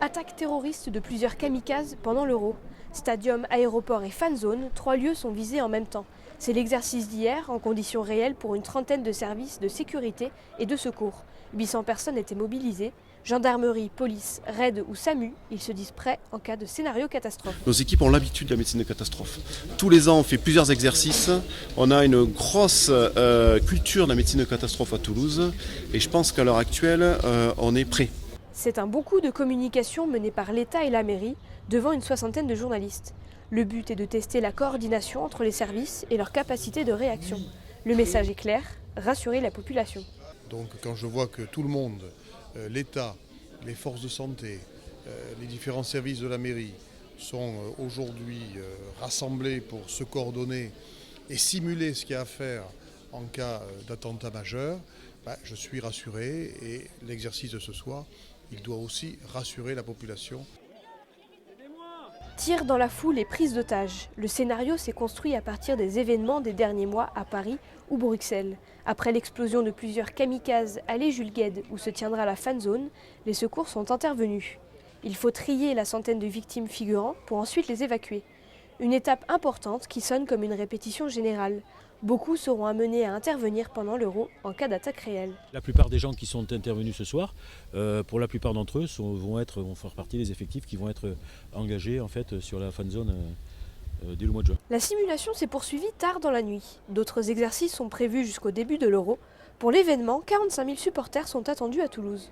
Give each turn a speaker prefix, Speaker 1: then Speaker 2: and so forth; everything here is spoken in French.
Speaker 1: Attaque terroriste de plusieurs kamikazes pendant l'Euro. Stadium, aéroport et fan zone, 3 lieux sont visés en même temps. C'est l'exercice d'hier, en conditions réelles, pour une trentaine de services de sécurité et de secours. 800 personnes étaient mobilisées. Gendarmerie, police, RAID ou SAMU, ils se disent prêts en cas de scénario catastrophe.
Speaker 2: Nos équipes ont l'habitude de la médecine de catastrophe. Tous les ans, on fait plusieurs exercices. On a une grosse culture de la médecine de catastrophe à Toulouse. Et je pense qu'à l'heure actuelle, on est prêt.
Speaker 1: C'est un beau coup de communication mené par l'État et la mairie devant une soixantaine de journalistes. Le but est de tester la coordination entre les services et leur capacité de réaction. Le message est clair, rassurer la population.
Speaker 3: Donc quand je vois que tout le monde, l'État, les forces de santé, les différents services de la mairie sont aujourd'hui rassemblés pour se coordonner et simuler ce qu'il y a à faire en cas d'attentat majeur, je suis rassuré et l'exercice de ce soir, il doit aussi rassurer la population.
Speaker 1: Tir dans la foule et prise d'otages. Le scénario s'est construit à partir des événements des derniers mois à Paris ou Bruxelles. Après l'explosion de plusieurs kamikazes à l'Allée Jules Guesde où se tiendra la fan zone, les secours sont intervenus. Il faut trier la centaine de victimes figurant pour ensuite les évacuer. Une étape importante qui sonne comme une répétition générale. Beaucoup seront amenés à intervenir pendant l'Euro en cas d'attaque réelle.
Speaker 4: La plupart des gens qui sont intervenus ce soir, pour la plupart d'entre eux, vont faire partie des effectifs qui vont être engagés en fait, sur la fan zone dès le mois de juin.
Speaker 1: La simulation s'est poursuivie tard dans la nuit. D'autres exercices sont prévus jusqu'au début de l'Euro. Pour l'événement, 45 000 supporters sont attendus à Toulouse.